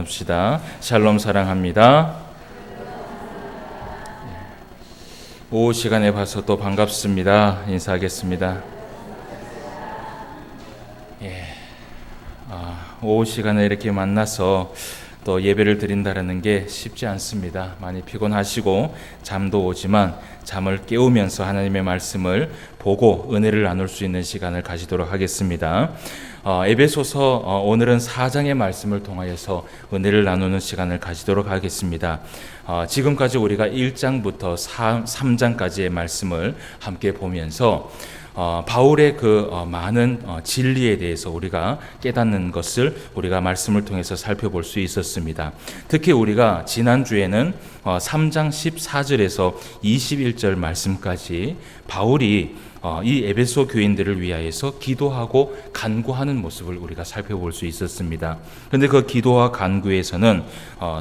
나눕시다. 샬롬 사랑합니다. 오후 시간에 봐서 또 반갑습니다. 인사하겠습니다. 오후 시간에 이렇게 만나서 또 예배를 드린다는 게 쉽지 않습니다. 많이 피곤하시고 잠도 오지만 잠을 깨우면서 하나님의 말씀을 보고 은혜를 나눌 수 있는 시간을 가지도록 하겠습니다. 에베소서 오늘은 4장의 말씀을 통하여서 은혜를 나누는 시간을 가지도록 하겠습니다. 지금까지 우리가 1장부터 3장까지의 말씀을 함께 보면서 바울의 그 많은 진리에 대해서 우리가 깨닫는 것을 우리가 말씀을 통해서 살펴볼 수 있었습니다. 특히 우리가 지난주에는 3장 14절에서 21절 말씀까지 바울이 이 에베소 교인들을 위하여서 기도하고 간구하는 모습을 우리가 살펴볼 수 있었습니다. 그런데 그 기도와 간구에서는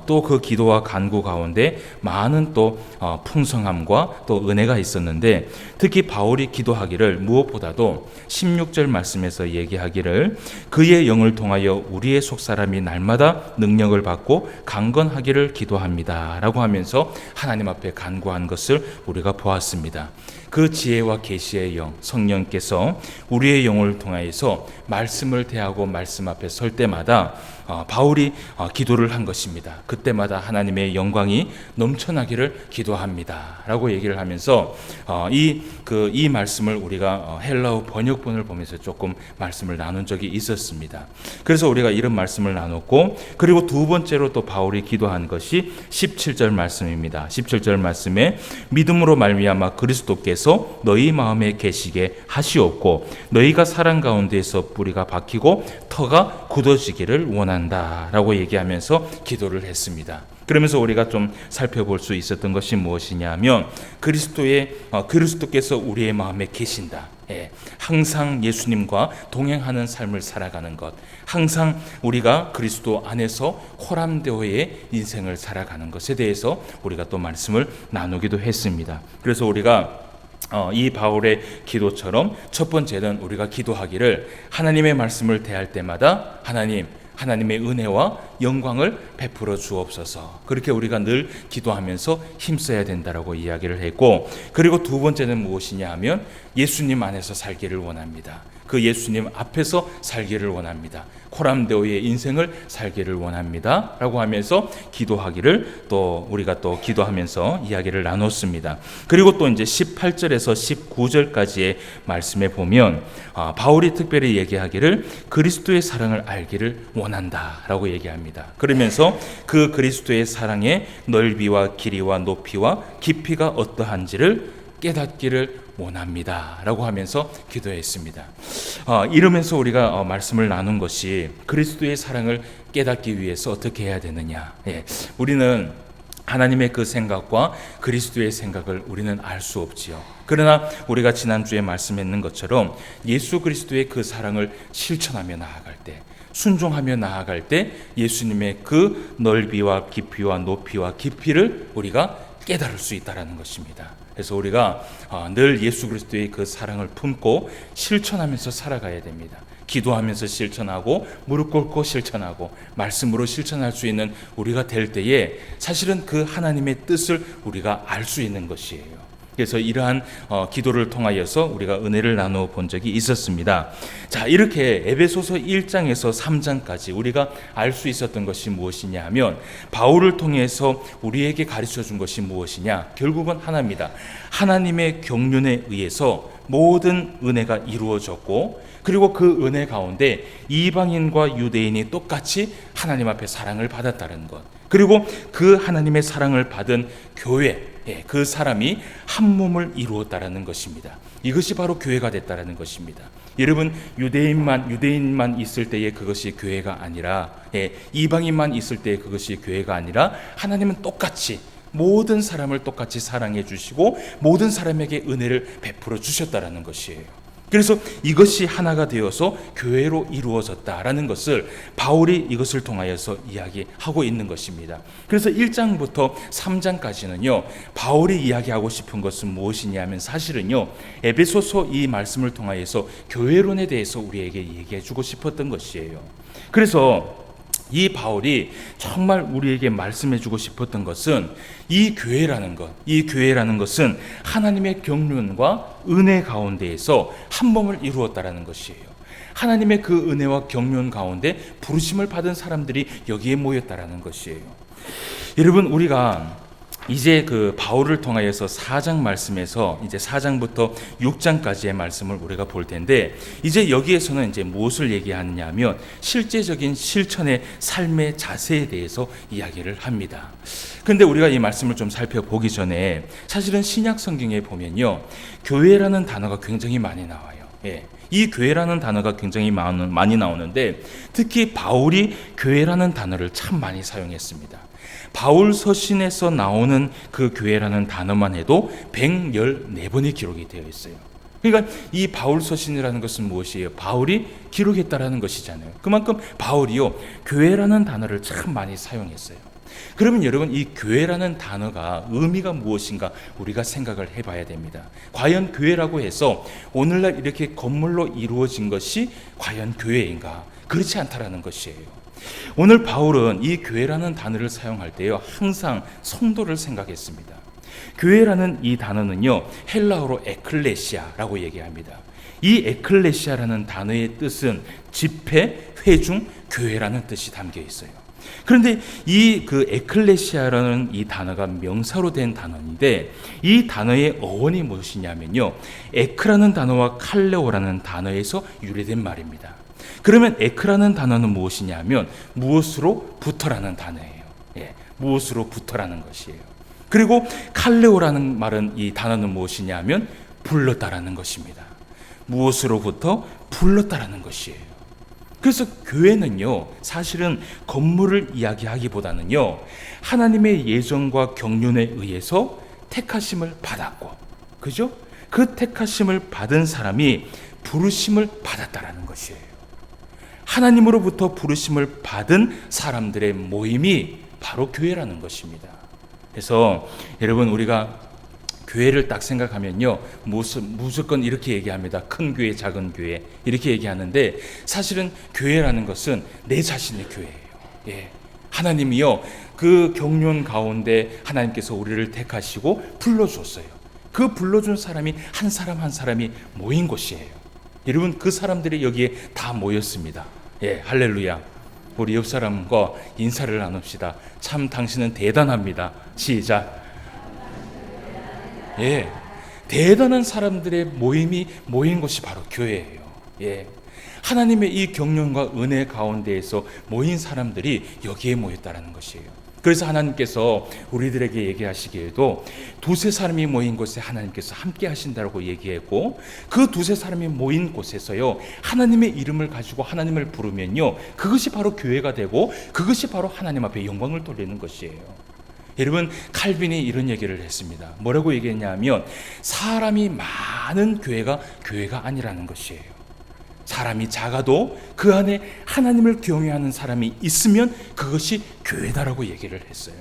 또 그 기도와 간구 가운데 많은 또 풍성함과 또 은혜가 있었는데, 특히 바울이 기도하기를 무엇보다도 16절 말씀에서 얘기하기를 그의 영을 통하여 우리의 속사람이 날마다 능력을 받고 강건하기를 기도합니다 라고 하면서 하나님 앞에 간구한 것을 우리가 보았습니다. 그 지혜와 계시의 영, 성령께서 우리의 영을 통하여서 말씀을 대하고 말씀 앞에 설 때마다 바울이 기도를 한 것입니다. 그때마다 하나님의 영광이 넘쳐나기를 기도합니다 라고 얘기를 하면서 이 말씀을 우리가 헬라어 번역본을 보면서 조금 말씀을 나눈 적이 있었습니다. 그래서 우리가 이런 말씀을 나눴고, 그리고 두 번째로 또 바울이 기도한 것이 17절 말씀입니다. 17절 말씀에 믿음으로 말미암아 그리스도께서 너희 마음에 계시게 하시옵고 너희가 사랑 가운데에서 뿌리가 박히고 터가 굳어지기를 원한다 라고 얘기하면서 기도를 했습니다. 그러면서 우리가 좀 살펴볼 수 있었던 것이 무엇이냐면 그리스도께서 우리의 마음에 계신다. 항상 예수님과 동행하는 삶을 살아가는 것, 항상 우리가 그리스도 안에서 호람되어의 인생을 살아가는 것에 대해서 우리가 또 말씀을 나누기도 했습니다. 그래서 우리가 이 바울의 기도처럼 첫 번째는 우리가 기도하기를 하나님의 말씀을 대할 때마다 하나님의 은혜와 영광을 베풀어 주옵소서, 그렇게 우리가 늘 기도하면서 힘써야 된다라고 이야기를 했고, 그리고 두 번째는 무엇이냐 하면 예수님 안에서 살기를 원합니다. 그 예수님 앞에서 살기를 원합니다. 코람데오의 인생을 살기를 원합니다 라고 하면서 기도하기를 또 우리가 또 기도하면서 이야기를 나눴습니다. 그리고 또 이제 18절에서 19절까지의 말씀에 보면 바울이 특별히 얘기하기를 그리스도의 사랑을 알기를 원한다 라고 얘기합니다. 그러면서 그 그리스도의 사랑의 넓이와 길이와 높이와 깊이가 어떠한지를 깨닫기를 원합니다 라고 하면서 기도했습니다. 이러면서 우리가 말씀을 나눈 것이 그리스도의 사랑을 깨닫기 위해서 어떻게 해야 되느냐. 우리는 하나님의 그 생각과 그리스도의 생각을 우리는 알 수 없지요. 그러나 우리가 지난주에 말씀했는 것처럼 예수 그리스도의 그 사랑을 실천하며 나아갈 때, 순종하며 나아갈 때 예수님의 그 넓이와 깊이와 높이와 깊이를 우리가 깨달을 수 있다는 것입니다. 그래서 우리가 늘 예수 그리스도의 그 사랑을 품고 실천하면서 살아가야 됩니다. 기도하면서 실천하고 무릎 꿇고 실천하고 말씀으로 실천할 수 있는 우리가 될 때에 사실은 그 하나님의 뜻을 우리가 알 수 있는 것이에요. 그래서 이러한 기도를 통하여서 우리가 은혜를 나누어 본 적이 있었습니다. 자, 이렇게 에베소서 1장에서 3장까지 우리가 알 수 있었던 것이 무엇이냐 하면 바울을 통해서 우리에게 가르쳐 준 것이 무엇이냐, 결국은 하나입니다. 하나님의 경륜에 의해서 모든 은혜가 이루어졌고, 그리고 그 은혜 가운데 이방인과 유대인이 똑같이 하나님 앞에 사랑을 받았다는 것, 그리고 그 하나님의 사랑을 받은 교회, 그 사람이 한 몸을 이루었다라는 것입니다. 이것이 바로 교회가 됐다라는 것입니다. 여러분, 유대인만 있을 때에 그것이 교회가 아니라, 이방인만 있을 때에 그것이 교회가 아니라, 하나님은 똑같이 모든 사람을 똑같이 사랑해 주시고 모든 사람에게 은혜를 베풀어 주셨다라는 것이에요. 그래서 이것이 하나가 되어서 교회로 이루어졌다라는 것을 바울이 이것을 통하여서 이야기하고 있는 것입니다. 그래서 1장부터 3장까지는요, 바울이 이야기하고 싶은 것은 무엇이냐면 사실은요, 에베소서 이 말씀을 통하여서 교회론에 대해서 우리에게 얘기해 주고 싶었던 것이에요. 그래서 이 바울이 정말 우리에게 말씀해 주고 싶었던 것은 이 교회라는 것은 하나님의 경륜과 은혜 가운데에서 한 몸을 이루었다라는 것이에요. 하나님의 그 은혜와 경륜 가운데 부르심을 받은 사람들이 여기에 모였다라는 것이에요. 여러분, 우리가 이제 그 바울을 통하여서 4장 말씀에서 이제 4장부터 6장까지의 말씀을 우리가 볼 텐데, 이제 여기에서는 이제 무엇을 얘기하느냐 하면 실제적인 실천의 삶의 자세에 대해서 이야기를 합니다. 그런데 우리가 이 말씀을 좀 살펴보기 전에 사실은 신약 성경에 보면요, 교회라는 단어가 굉장히 많이 나와요. 이 교회라는 단어가 굉장히 많이 나오는데, 특히 바울이 교회라는 단어를 참 많이 사용했습니다. 바울 서신에서 나오는 그 교회라는 단어만 해도 114번이 기록이 되어 있어요. 그러니까 이 바울 서신이라는 것은 무엇이에요? 바울이 기록했다라는 것이잖아요. 그만큼 바울이요, 교회라는 단어를 참 많이 사용했어요. 그러면 여러분, 이 교회라는 단어가 의미가 무엇인가 우리가 생각을 해봐야 됩니다. 과연 교회라고 해서 오늘날 이렇게 건물로 이루어진 것이 과연 교회인가? 그렇지 않다라는 것이에요. 오늘 바울은 이 교회라는 단어를 사용할 때요, 항상 성도를 생각했습니다. 교회라는 이 단어는요, 헬라어로 에클레시아라고 얘기합니다. 이 에클레시아라는 단어의 뜻은 집회, 회중, 교회라는 뜻이 담겨 있어요. 그런데 이 그 에클레시아라는 이 단어가 명사로 된 단어인데, 이 단어의 어원이 무엇이냐면요, 에크라는 단어와 칼레오라는 단어에서 유래된 말입니다. 그러면 에크라는 단어는 무엇이냐면 무엇으로부터라는 단어예요. 무엇으로부터라는 것이에요. 그리고 칼레오라는 말은, 이 단어는 무엇이냐면 불렀다라는 것입니다. 무엇으로부터 불렀다라는 것이에요. 그래서 교회는요, 사실은 건물을 이야기하기보다는요, 하나님의 예정과 경륜에 의해서 택하심을 받았고, 그죠? 그 택하심을 받은 사람이 부르심을 받았다라는 것이에요. 하나님으로부터 부르심을 받은 사람들의 모임이 바로 교회라는 것입니다. 그래서 여러분, 우리가 교회를 딱 생각하면요, 무조건 이렇게 얘기합니다. 큰 교회, 작은 교회 이렇게 얘기하는데, 사실은 교회라는 것은 내 자신의 교회예요. 하나님이요, 그 경륜 가운데 하나님께서 우리를 택하시고 불러줬어요. 그 불러준 사람이 한 사람 한 사람이 모인 곳이에요. 여러분, 그 사람들이 여기에 다 모였습니다. 할렐루야. 우리 옆 사람과 인사를 나눕시다. 참 당신은 대단합니다. 시작. 대단한 사람들의 모임이 모인 곳이 바로 교회예요. 하나님의 이 경륜과 은혜 가운데에서 모인 사람들이 여기에 모였다는 것이에요. 그래서 하나님께서 우리들에게 얘기하시기에도 두세 사람이 모인 곳에 하나님께서 함께 하신다고 얘기했고, 그 두세 사람이 모인 곳에서요, 하나님의 이름을 가지고 하나님을 부르면요, 그것이 바로 교회가 되고, 그것이 바로 하나님 앞에 영광을 돌리는 것이에요. 여러분, 칼빈이 이런 얘기를 했습니다. 뭐라고 얘기했냐면, 사람이 많은 교회가 아니라는 것이에요. 사람이 작아도 그 안에 하나님을 경외하는 사람이 있으면 그것이 교회다라고 얘기를 했어요.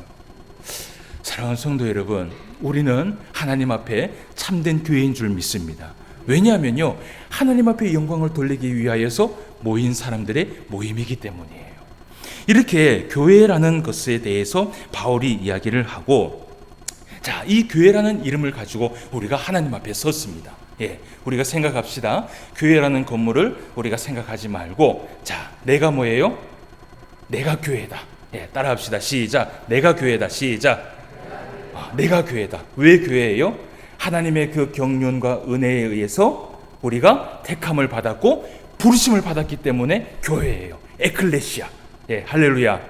사랑하는 성도 여러분, 우리는 하나님 앞에 참된 교회인 줄 믿습니다. 왜냐하면요, 하나님 앞에 영광을 돌리기 위하여서 모인 사람들의 모임이기 때문이에요. 이렇게 교회라는 것에 대해서 바울이 이야기를 하고, 자, 이 교회라는 이름을 가지고 우리가 하나님 앞에 섰습니다. 우리가 생각합시다. 교회라는 건물을 우리가 생각하지 말고, 자, 내가 뭐예요? 내가 교회다. 따라합시다. 시작. 내가 교회다. 시작. 내가 교회다. 왜 교회예요? 하나님의 그 경륜과 은혜에 의해서 우리가 택함을 받았고 부르심을 받았기 때문에 교회예요. 에클레시아. 할렐루야.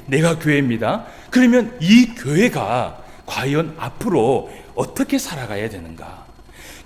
내가 교회입니다. 그러면 이 교회가 과연 앞으로 어떻게 살아가야 되는가?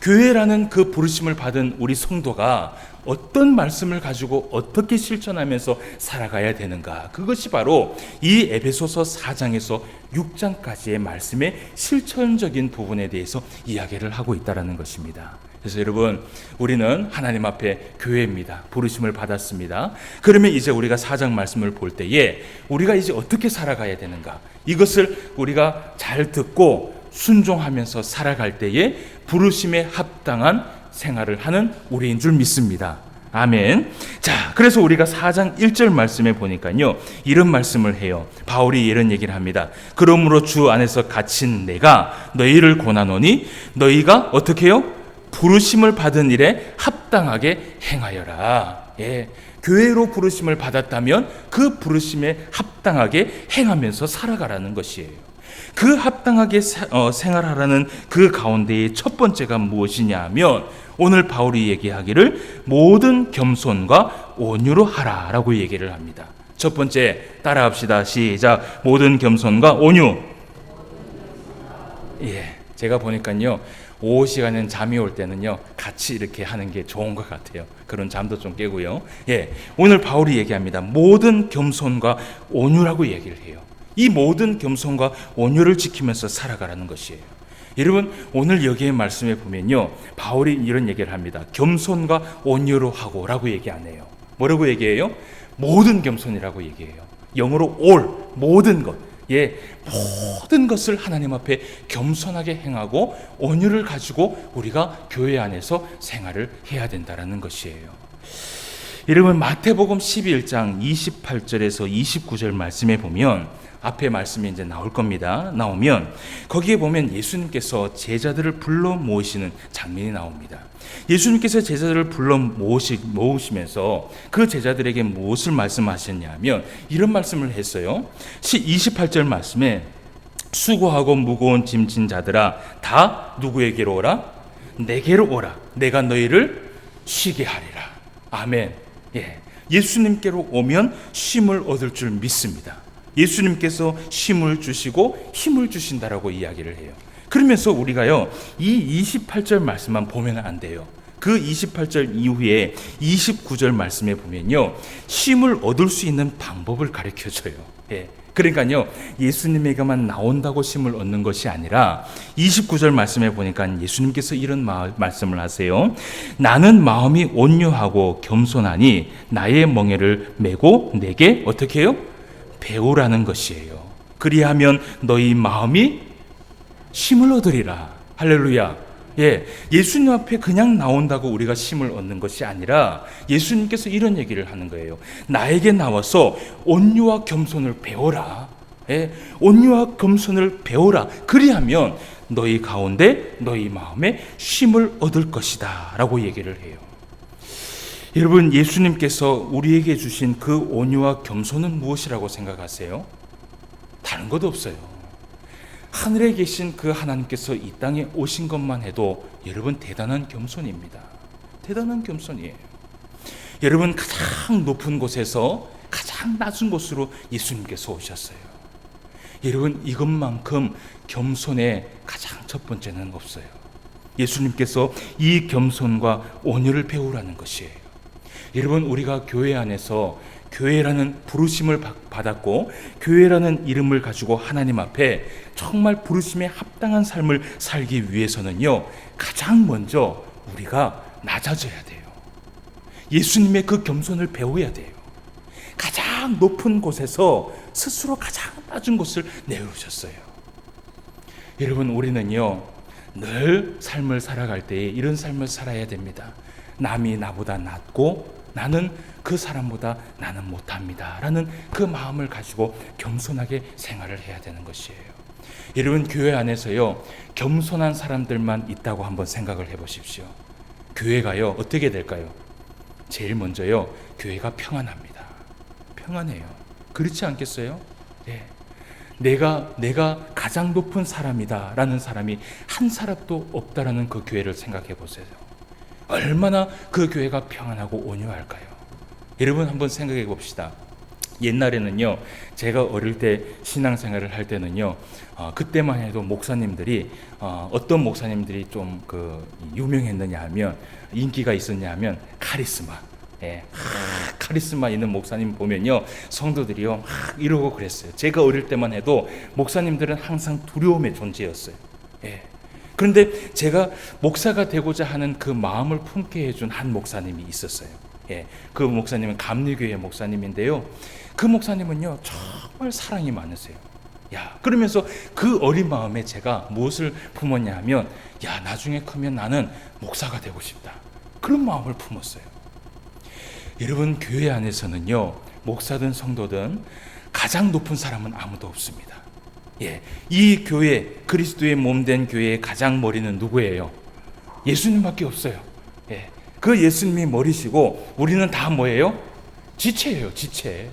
교회라는 그 부르심을 받은 우리 성도가 어떤 말씀을 가지고 어떻게 실천하면서 살아가야 되는가? 그것이 바로 이 에베소서 4장에서 6장까지의 말씀의 실천적인 부분에 대해서 이야기를 하고 있다는 것입니다. 그래서 여러분, 우리는 하나님 앞에 교회입니다. 부르심을 받았습니다. 그러면 이제 우리가 4장 말씀을 볼 때에 우리가 이제 어떻게 살아가야 되는가? 이것을 우리가 잘 듣고 순종하면서 살아갈 때에 부르심에 합당한 생활을 하는 우리인 줄 믿습니다. 아멘. 자, 그래서 우리가 4장 1절 말씀에 보니까요, 이런 말씀을 해요. 바울이 이런 얘기를 합니다. 그러므로 주 안에서 갇힌 내가 너희를 권하노니 너희가 어떻게 해요? 부르심을 받은 일에 합당하게 행하여라. 예. 교회로 부르심을 받았다면 그 부르심에 합당하게 행하면서 살아가라는 것이에요. 그 합당하게 생활하라는 그 가운데의 첫 번째가 무엇이냐 하면 오늘 바울이 얘기하기를 모든 겸손과 온유로 하라라고 얘기를 합니다. 첫 번째 따라합시다. 시작. 모든 겸손과 온유. 예, 제가 보니까요, 오후 시간엔 잠이 올 때는요, 같이 이렇게 하는 게 좋은 것 같아요. 그런 잠도 좀 깨고요. 예, 오늘 바울이 얘기합니다. 모든 겸손과 온유라고 얘기를 해요. 이 모든 겸손과 온유를 지키면서 살아가라는 것이에요. 여러분, 오늘 여기에 말씀에 보면요, 바울이 이런 얘기를 합니다. 겸손과 온유로 하고라고 얘기 안 해요. 뭐라고 얘기해요? 모든 겸손이라고 얘기해요. 영어로 all, 모든 것. 예, 모든 것을 하나님 앞에 겸손하게 행하고 온유를 가지고 우리가 교회 안에서 생활을 해야 된다는 것이에요. 여러분, 마태복음 11장 28절에서 29절 말씀에 보면 앞에 말씀이 이제 나올 겁니다. 나오면 거기에 보면 예수님께서 제자들을 불러 모으시는 장면이 나옵니다. 예수님께서 제자들을 불러 모으시면서 그 제자들에게 무엇을 말씀하셨냐면 이런 말씀을 했어요. 28절 말씀에 수고하고 무거운 짐진 자들아 다 누구에게로 오라? 내게로 오라. 내가 너희를 쉬게 하리라. 아멘. 예. 예수님께로 오면 쉼을 얻을 줄 믿습니다. 예수님께서 쉼을 주시고 힘을 주신다라고 이야기를 해요. 그러면서 우리가요, 이 28절 말씀만 보면 안 돼요. 그 28절 이후에 29절 말씀에 보면요, 쉼을 얻을 수 있는 방법을 가르쳐줘요. 예. 그러니까요, 예수님에게만 나온다고 쉼을 얻는 것이 아니라 29절 말씀에 보니까 예수님께서 이런 말씀을 하세요. 나는 마음이 온유하고 겸손하니 나의 멍에를 메고 내게 어떻게 해요? 배우라는 것이에요. 그리하면 너희 마음이 쉼을 얻으리라. 할렐루야. 예, 예수님 앞에 그냥 나온다고 우리가 쉼을 얻는 것이 아니라 예수님께서 이런 얘기를 하는 거예요. 나에게 나와서 온유와 겸손을 배워라. 예, 온유와 겸손을 배워라. 그리하면 너희 가운데 너희 마음에 쉼을 얻을 것이다 라고 얘기를 해요. 여러분, 예수님께서 우리에게 주신 그 온유와 겸손은 무엇이라고 생각하세요? 다른 것도 없어요. 하늘에 계신 그 하나님께서 이 땅에 오신 것만 해도 여러분 대단한 겸손입니다. 대단한 겸손이에요. 여러분, 가장 높은 곳에서 가장 낮은 곳으로 예수님께서 오셨어요. 여러분, 이것만큼 겸손의 가장 첫 번째는 없어요. 예수님께서 이 겸손과 온유를 배우라는 것이에요. 여러분, 우리가 교회 안에서 교회라는 부르심을 받았고 교회라는 이름을 가지고 하나님 앞에 정말 부르심에 합당한 삶을 살기 위해서는요, 가장 먼저 우리가 낮아져야 돼요. 예수님의 그 겸손을 배워야 돼요. 가장 높은 곳에서 스스로 가장 낮은 곳을 내려오셨어요. 여러분, 우리는요 늘 삶을 살아갈 때에 이런 삶을 살아야 됩니다. 남이 나보다 낫고 나는 그 사람보다 나는 못합니다 라는 그 마음을 가지고 겸손하게 생활을 해야 되는 것이에요. 여러분, 교회 안에서요 겸손한 사람들만 있다고 한번 생각을 해보십시오. 교회가요 어떻게 될까요? 제일 먼저요, 교회가 평안합니다. 평안해요. 그렇지 않겠어요? 네. 내가 가장 높은 사람이다 라는 사람이 한 사람도 없다라는 그 교회를 생각해 보세요. 얼마나 그 교회가 평안하고 온유할까요? 여러분, 한번 생각해 봅시다. 옛날에는요, 제가 어릴 때 신앙생활을 할 때는요, 그때만 해도 목사님들이 어떤 목사님들이 좀 유명했느냐 하면, 인기가 있었냐 하면 카리스마. 예, 카리스마 있는 목사님 보면요, 성도들이요 이러고 그랬어요. 제가 어릴 때만 해도 목사님들은 항상 두려움의 존재였어요. 예. 그런데 제가 목사가 되고자 하는 그 마음을 품게 해준 한 목사님이 있었어요. 예, 그 목사님은 감리교회 목사님인데요. 그 목사님은요 정말 사랑이 많으세요. 야, 그러면서 그 어린 마음에 제가 무엇을 품었냐 하면, 야, 나중에 크면 나는 목사가 되고 싶다. 그런 마음을 품었어요. 여러분, 교회 안에서는요, 목사든 성도든 가장 높은 사람은 아무도 없습니다. 이 교회, 그리스도의 몸된 교회의 가장 머리는 누구예요? 예수님밖에 없어요. 그 예수님이 머리시고 우리는 다 뭐예요? 지체예요, 지체.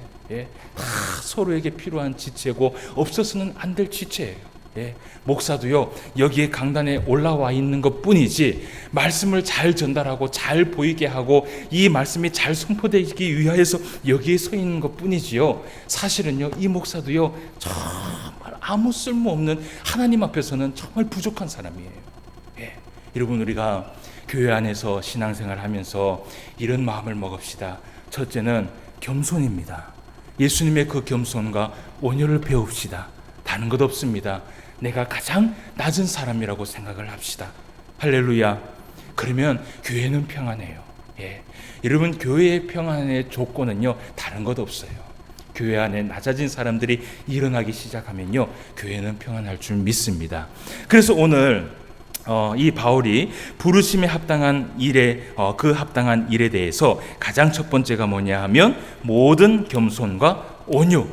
다 서로에게 필요한 지체고 없어서는 안 될 지체예요. 목사도요, 여기에 강단에 올라와 있는 것 뿐이지 말씀을 잘 전달하고 잘 보이게 하고 이 말씀이 잘 선포되기 위하여서 여기에 서 있는 것 뿐이지요, 사실은요, 이 목사도요, 정말 아무 쓸모없는, 하나님 앞에서는 정말 부족한 사람이에요. 여러분, 우리가 교회 안에서 신앙생활 하면서 이런 마음을 먹읍시다. 첫째는 겸손입니다. 예수님의 그 겸손과 온유를 배웁시다. 다른 것 없습니다. 내가 가장 낮은 사람이라고 생각을 합시다. 할렐루야. 그러면 교회는 평안해요. 여러분, 교회의 평안의 조건은요, 다른 것 없어요. 교회 안에 낮아진 사람들이 일어나기 시작하면요, 교회는 평안할 줄 믿습니다. 그래서 오늘 이 바울이 부르심에 합당한 일에, 그 합당한 일에 대해서 가장 첫 번째가 뭐냐 하면 모든 겸손과 온유.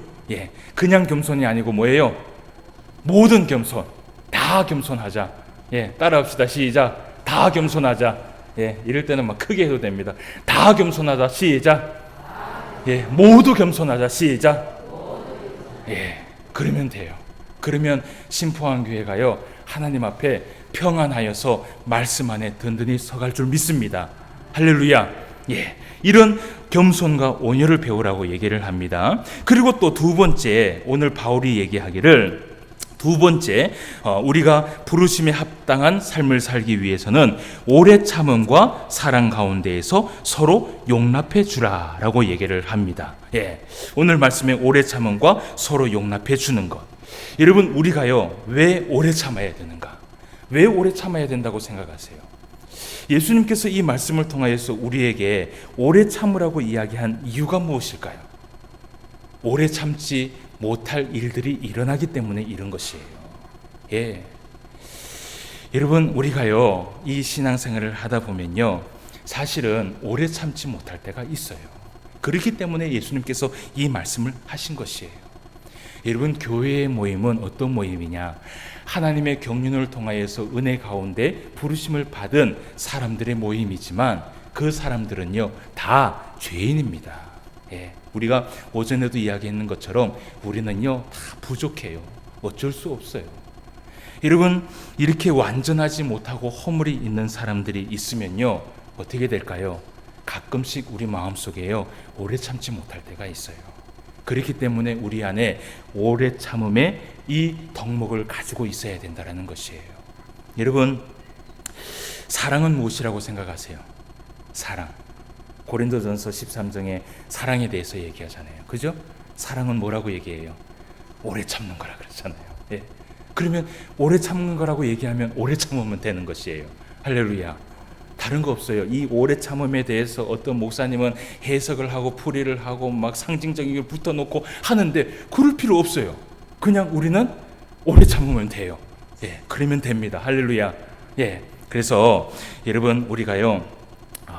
그냥 겸손이 아니고 뭐예요? 모든 겸손, 다 겸손하자. 따라합시다. 시작. 다 겸손하자. 이럴 때는 막 크게 해도 됩니다. 다 겸손하자. 시작. 모두 겸손하자. 시작. 그러면 돼요. 그러면 신포한 교회가요, 하나님 앞에 평안하여서 말씀 안에 든든히 서갈 줄 믿습니다. 할렐루야. 이런 겸손과 온유를 배우라고 얘기를 합니다. 그리고 또 두 번째, 오늘 바울이 얘기하기를, 두 번째, 우리가 부르심에 합당한 삶을 살기 위해서는 오래 참음과 사랑 가운데에서 서로 용납해 주라라고 얘기를 합니다. 오늘 말씀에 오래 참음과 서로 용납해 주는 것. 여러분, 우리가요, 왜 오래 참아야 되는가? 왜 오래 참아야 된다고 생각하세요? 예수님께서 이 말씀을 통하여서 우리에게 오래 참으라고 이야기한 이유가 무엇일까요? 오래 참지 못할 일들이 일어나기 때문에 이런 것이에요. 여러분, 우리가요, 이 신앙생활을 하다 보면요, 사실은 오래 참지 못할 때가 있어요. 그렇기 때문에 예수님께서 이 말씀을 하신 것이에요. 여러분, 교회의 모임은 어떤 모임이냐? 하나님의 경륜을 통하여서 은혜 가운데 부르심을 받은 사람들의 모임이지만 그 사람들은요, 다 죄인입니다. 우리가 오전에도 이야기했는 것처럼 우리는요, 다 부족해요. 어쩔 수 없어요. 여러분, 이렇게 완전하지 못하고 허물이 있는 사람들이 있으면요, 어떻게 될까요? 가끔씩 우리 마음속에요, 오래 참지 못할 때가 있어요. 그렇기 때문에 우리 안에 오래 참음의 이 덕목을 가지고 있어야 된다는 것이에요. 여러분, 사랑은 무엇이라고 생각하세요? 사랑. 고린도전서 13장에 사랑에 대해서 얘기하잖아요. 그죠? 사랑은 뭐라고 얘기해요? 오래 참는 거라 그러잖아요. 그러면 오래 참는 거라고 얘기하면 오래 참으면 되는 것이에요. 할렐루야. 다른 거 없어요. 이 오래 참음에 대해서 어떤 목사님은 해석을 하고 풀이를 하고 막 상징적인 걸 붙어놓고 하는데 그럴 필요 없어요. 그냥 우리는 오래 참으면 돼요. 그러면 됩니다. 할렐루야. 그래서 여러분, 우리가요,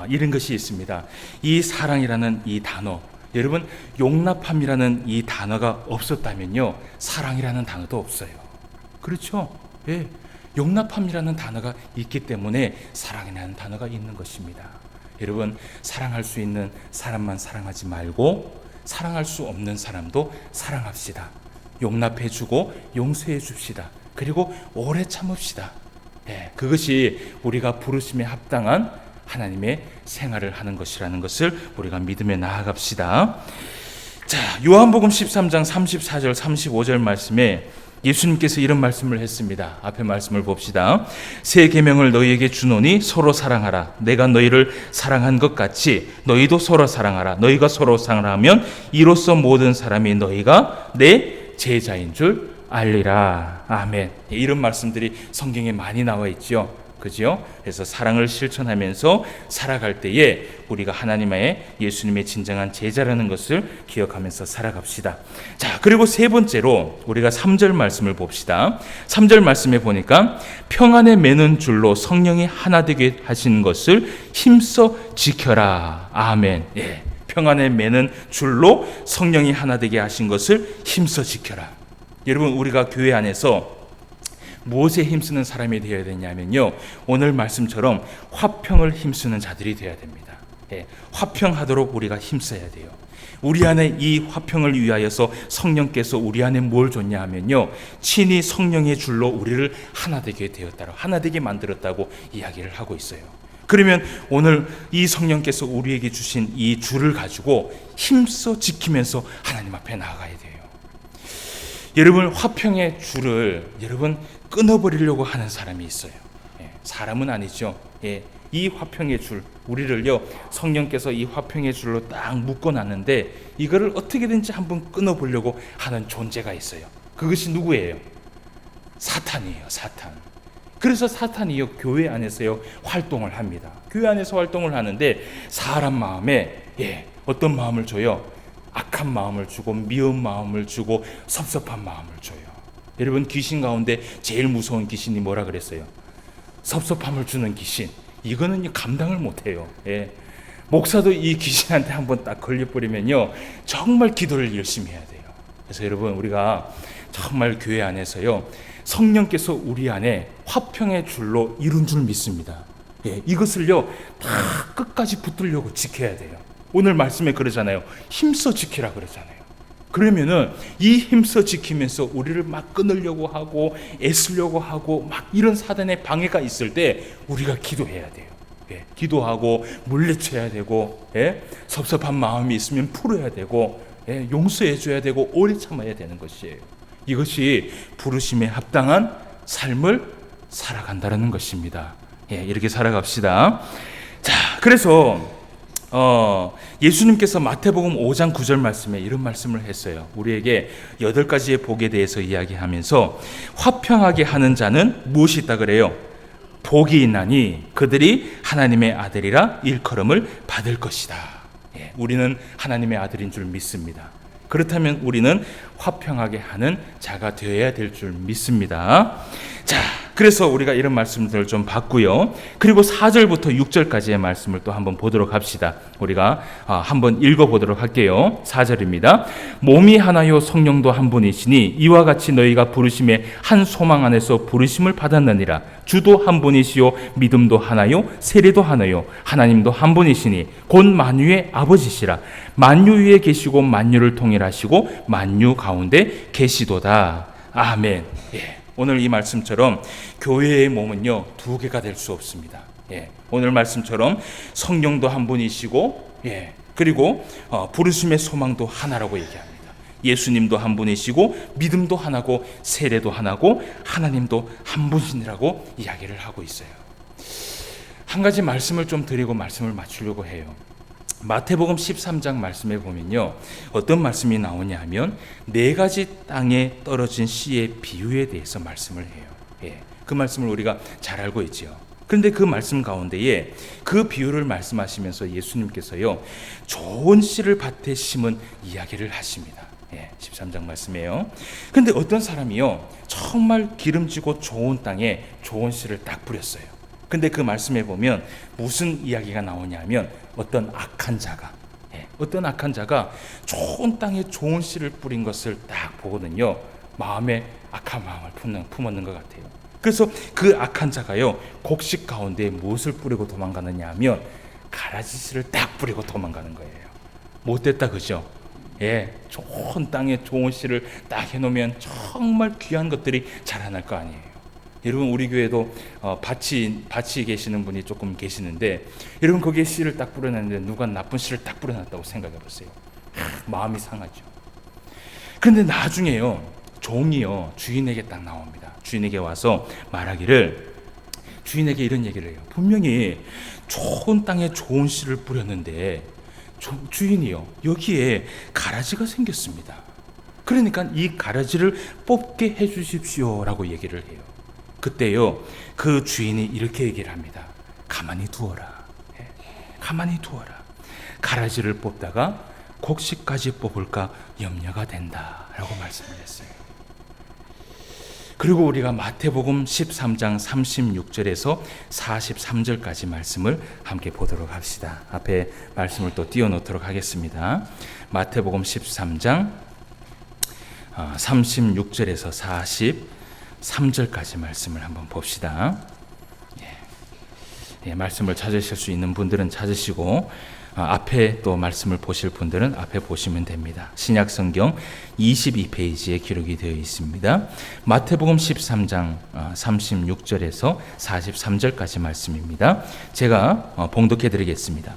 이런 것이 있습니다. 이 사랑이라는 이 단어, 여러분, 용납함이라는 이 단어가 없었다면요, 사랑이라는 단어도 없어요. 그렇죠? 용납함이라는 단어가 있기 때문에 사랑이라는 단어가 있는 것입니다. 여러분, 사랑할 수 있는 사람만 사랑하지 말고 사랑할 수 없는 사람도 사랑합시다. 용납해주고 용서해 줍시다. 그리고 오래 참읍시다. 그것이 우리가 부르심에 합당한 하나님의 생활을 하는 것이라는 것을 우리가 믿으며 나아갑시다. 자, 요한복음 13장 34절 35절 말씀에 예수님께서 이런 말씀을 했습니다. 앞에 말씀을 봅시다. 새 계명을 너희에게 주노니 서로 사랑하라. 내가 너희를 사랑한 것 같이 너희도 서로 사랑하라. 너희가 서로 사랑하면 이로써 모든 사람이 너희가 내 제자인 줄 알리라. 아멘. 이런 말씀들이 성경에 많이 나와 있죠. 그죠? 그래서 사랑을 실천하면서 살아갈 때에 우리가 하나님의 예수님의 진정한 제자라는 것을 기억하면서 살아갑시다. 자, 그리고 세 번째로 우리가 3절 말씀을 봅시다. 3절 말씀에 보니까 평안에 매는 줄로 성령이 하나 되게 하신 것을 힘써 지켜라. 아멘. 평안에 매는 줄로 성령이 하나 되게 하신 것을 힘써 지켜라. 여러분, 우리가 교회 안에서 무엇에 힘쓰는 사람이 되어야 되냐면요, 오늘 말씀처럼 화평을 힘쓰는 자들이 되어야 됩니다. 화평하도록 우리가 힘써야 돼요. 우리 안에 이 화평을 위하여서 성령께서 우리 안에 뭘 줬냐 하면요, 친히 성령의 줄로 우리를 하나 되게 되었다고, 하나 되게 만들었다고 이야기를 하고 있어요. 그러면 오늘 이 성령께서 우리에게 주신 이 줄을 가지고 힘써 지키면서 하나님 앞에 나아가야 돼요. 여러분, 화평의 줄을 여러분 끊어버리려고 하는 사람이 있어요. 사람은 아니죠. 이 화평의 줄, 우리를요, 성령께서 이 화평의 줄로 딱 묶어놨는데 이거를 어떻게든지 한번 끊어보려고 하는 존재가 있어요. 그것이 누구예요? 사탄이에요. 사탄. 그래서 사탄이요, 교회 안에서요 활동을 합니다. 교회 안에서 활동을 하는데 사람 마음에 어떤 마음을 줘요? 악한 마음을 주고, 미운 마음을 주고, 섭섭한 마음을 줘요. 여러분, 귀신 가운데 제일 무서운 귀신이 뭐라 그랬어요? 섭섭함을 주는 귀신. 이거는 감당을 못해요. 목사도 이 귀신한테 한번 딱 걸려버리면요, 정말 기도를 열심히 해야 돼요. 그래서 여러분, 우리가 정말 교회 안에서요, 성령께서 우리 안에 화평의 줄로 이룬 줄 믿습니다. 이것을요 다 끝까지 붙들려고 지켜야 돼요. 오늘 말씀에 그러잖아요. 힘써 지키라 그러잖아요. 그러면은 이 힘써 지키면서 우리를 막 끊으려고 하고 애쓰려고 하고 막 이런 사단의 방해가 있을 때 우리가 기도해야 돼요. 기도하고 물리쳐야 되고, 섭섭한 마음이 있으면 풀어야 되고, 용서해 줘야 되고, 오래 참아야 되는 것이에요. 이것이 부르심에 합당한 삶을 살아간다는 것입니다. 이렇게 살아갑시다. 자, 그래서 예수님께서 마태복음 5장 9절 말씀에 이런 말씀을 했어요. 우리에게 8가지의 복에 대해서 이야기하면서 화평하게 하는 자는 무엇이 있다 그래요? 복이 있나니 그들이 하나님의 아들이라 일컬음을 받을 것이다. 우리는 하나님의 아들인 줄 믿습니다. 그렇다면 우리는 화평하게 하는 자가 되어야 될 줄 믿습니다. 자, 그래서 우리가 이런 말씀들을 좀 봤고요. 그리고 4절부터 6절까지의 말씀을 또 한번 보도록 합시다. 우리가 한번 읽어보도록 할게요. 4절입니다. 몸이 하나요 성령도 한 분이시니 이와 같이 너희가 부르심의 한 소망 안에서 부르심을 받았느니라. 주도 한 분이시요 믿음도 하나요 세례도 하나요 하나님도 한 분이시니 곧 만유의 아버지시라. 만유 위에 계시고 만유를 통일하시고 만유 가운데 계시도다. 아멘. 오늘 이 말씀처럼 교회의 몸은요 2개가 될 수 없습니다. 오늘 말씀처럼 성령도 한 분이시고, 그리고 부르심의 소망도 하나라고 얘기합니다. 예수님도 한 분이시고 믿음도 하나고 세례도 하나고 하나님도 한 분이라고 이야기를 하고 있어요. 한 가지 말씀을 좀 드리고 말씀을 마치려고 해요. 마태복음 13장 말씀에 보면요 어떤 말씀이 나오냐 하면 4가지 땅에 떨어진 씨의 비유에 대해서 말씀을 해요. 그 말씀을 우리가 잘 알고 있죠. 그런데 그 말씀 가운데에 그 비유를 말씀하시면서 예수님께서요 좋은 씨를 밭에 심은 이야기를 하십니다. 13장 말씀이에요. 그런데 어떤 사람이요 정말 기름지고 좋은 땅에 좋은 씨를 딱 뿌렸어요. 근데 그 말씀에 보면 무슨 이야기가 나오냐면 어떤 악한 자가 좋은 땅에 좋은 씨를 뿌린 것을 딱 보거든요. 마음에 악한 마음을 품었는 것 같아요. 그래서 그 악한 자가요 곡식 가운데 무엇을 뿌리고 도망가느냐 하면 가라지 씨를 딱 뿌리고 도망가는 거예요. 못됐다 그죠? 좋은 땅에 좋은 씨를 딱 해놓으면 정말 귀한 것들이 자라날 거 아니에요. 여러분, 우리 교회도 밭이 계시는 분이 조금 계시는데 여러분 거기에 씨를 딱 뿌려놨는데 누가 나쁜 씨를 딱 뿌려놨다고 생각해 보세요. 마음이 상하죠. 그런데 나중에요 종이요 주인에게 딱 나옵니다. 주인에게 와서 말하기를, 주인에게 이런 얘기를 해요. 분명히 좋은 땅에 좋은 씨를 뿌렸는데 주인이요 여기에 가라지가 생겼습니다. 그러니까 이 가라지를 뽑게 해주십시오 라고 얘기를 해요. 그때요 그 주인이 이렇게 얘기를 합니다. 가만히 두어라. 가만히 두어라. 가라지를 뽑다가 곡식까지 뽑을까 염려가 된다 라고 말씀을 했어요. 그리고 우리가 마태복음 13장 36절에서 43절까지 말씀을 함께 보도록 합시다. 앞에 말씀을 또 띄워놓도록 하겠습니다. 마태복음 13장 36절에서 43절까지 말씀을 한번 봅시다. 말씀을 찾으실 수 있는 분들은 찾으시고 앞에 또 말씀을 보실 분들은 앞에 보시면 됩니다. 신약성경 22페이지에 기록이 되어 있습니다. 마태복음 13장 36절에서 43절까지 말씀입니다. 제가 봉독해 드리겠습니다.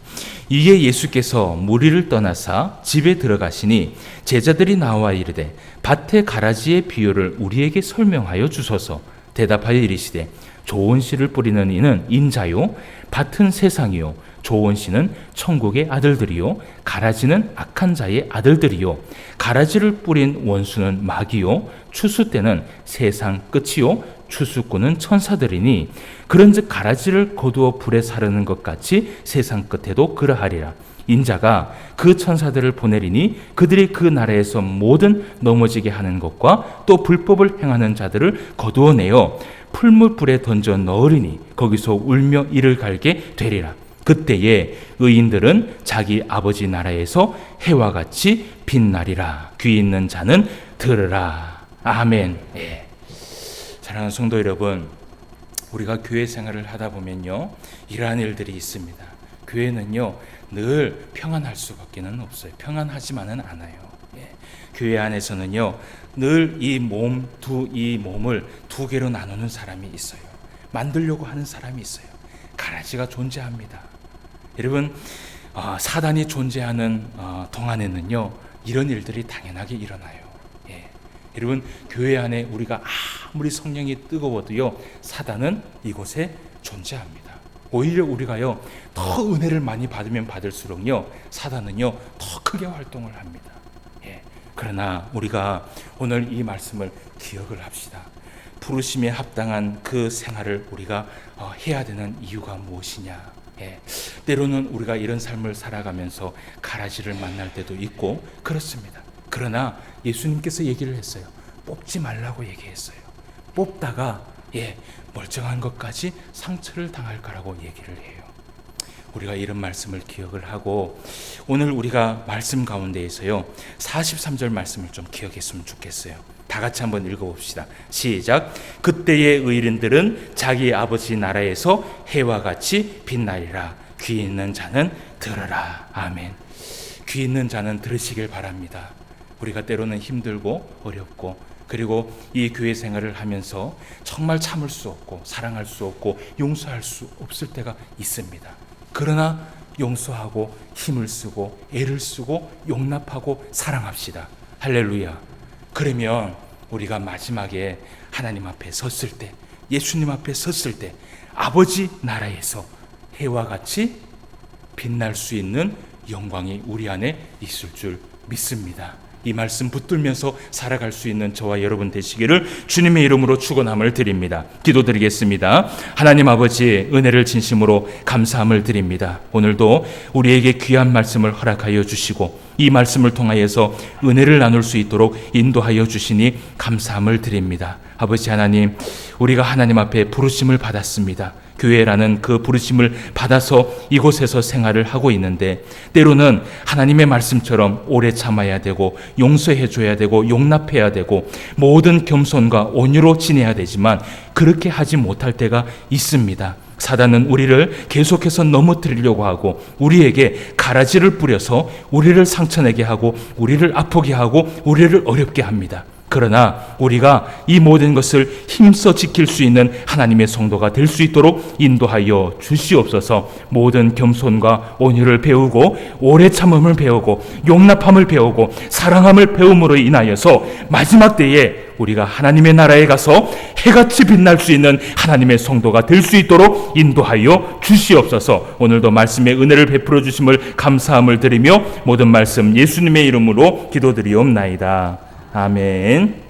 이에 예수께서 무리를 떠나사 집에 들어가시니 제자들이 나와 이르되 밭의 가라지의 비유를 우리에게 설명하여 주소서. 대답하여 이르시되 좋은 씨를 뿌리는 이는 인자요 밭은 세상이요 좋은 씨는 천국의 아들들이요 가라지는 악한 자의 아들들이요 가라지를 뿌린 원수는 마귀요 추수 때는 세상 끝이요 추수꾼은 천사들이니 그런즉 가라지를 거두어 불에 사르는 것 같이 세상 끝에도 그러하리라. 인자가 그 천사들을 보내리니 그들이 그 나라에서 모든 넘어지게 하는 것과 또 불법을 행하는 자들을 거두어내어 풀무불에 던져 넣으리니 거기서 울며 이를 갈게 되리라. 그때에 의인들은 자기 아버지 나라에서 해와 같이 빛나리라. 귀 있는 자는 들으라. 아멘. 사랑하는 성도 여러분, 우리가 교회 생활을 하다 보면요 이러한 일들이 있습니다. 교회는요 늘 평안할 수밖에는 없어요. 평안하지만은 않아요. 교회 안에서는요 늘 이 몸을 두 개로 나누는 사람이 있어요. 만들려고 하는 사람이 있어요. 가라지가 존재합니다. 여러분, 사단이 존재하는 동안에는요 이런 일들이 당연하게 일어나요. 여러분, 교회 안에 우리가 아무리 성령이 뜨거워도요 사단은 이곳에 존재합니다. 오히려 우리가요 더 은혜를 많이 받으면 받을수록요 사단은요 더 크게 활동을 합니다. 그러나 우리가 오늘 이 말씀을 기억을 합시다. 부르심에 합당한 그 생활을 우리가 해야 되는 이유가 무엇이냐? 때로는 우리가 이런 삶을 살아가면서 가라지를 만날 때도 있고 그렇습니다. 그러나 예수님께서 얘기를 했어요. 뽑지 말라고 얘기했어요. 뽑다가 멀쩡한 것까지 상처를 당할 거라고 얘기를 해요. 우리가 이런 말씀을 기억을 하고 오늘 우리가 말씀 가운데에서요 43절 말씀을 좀 기억했으면 좋겠어요. 다 같이 한번 읽어봅시다. 시작. 그때의 의인들은 자기 아버지 나라에서 해와 같이 빛나리라. 귀 있는 자는 들으라. 아멘. 귀 있는 자는 들으시길 바랍니다. 우리가 때로는 힘들고 어렵고 그리고 이 교회 생활을 하면서 정말 참을 수 없고 사랑할 수 없고 용서할 수 없을 때가 있습니다. 그러나 용서하고 힘을 쓰고 애를 쓰고 용납하고 사랑합시다. 할렐루야. 그러면 우리가 마지막에 하나님 앞에 섰을 때, 예수님 앞에 섰을 때 아버지 나라에서 해와 같이 빛날 수 있는 영광이 우리 안에 있을 줄 믿습니다. 이 말씀 붙들면서 살아갈 수 있는 저와 여러분 되시기를 주님의 이름으로 축원함을 드립니다. 기도드리겠습니다. 하나님 아버지, 은혜를 진심으로 감사함을 드립니다. 오늘도 우리에게 귀한 말씀을 허락하여 주시고 이 말씀을 통하여서 은혜를 나눌 수 있도록 인도하여 주시니 감사함을 드립니다. 아버지 하나님, 우리가 하나님 앞에 부르심을 받았습니다. 교회라는 그 부르심을 받아서 이곳에서 생활을 하고 있는데 때로는 하나님의 말씀처럼 오래 참아야 되고 용서해 줘야 되고 용납해야 되고 모든 겸손과 온유로 지내야 되지만 그렇게 하지 못할 때가 있습니다. 사단은 우리를 계속해서 넘어뜨리려고 하고 우리에게 가라지를 뿌려서 우리를 상처내게 하고 우리를 아프게 하고 우리를 어렵게 합니다. 그러나 우리가 이 모든 것을 힘써 지킬 수 있는 하나님의 성도가 될 수 있도록 인도하여 주시옵소서. 모든 겸손과 온유를 배우고 오래 참음을 배우고 용납함을 배우고 사랑함을 배움으로 인하여서 마지막 때에 우리가 하나님의 나라에 가서 해같이 빛날 수 있는 하나님의 성도가 될 수 있도록 인도하여 주시옵소서. 오늘도 말씀의 은혜를 베풀어 주심을 감사함을 드리며 모든 말씀 예수님의 이름으로 기도드리옵나이다. 아멘.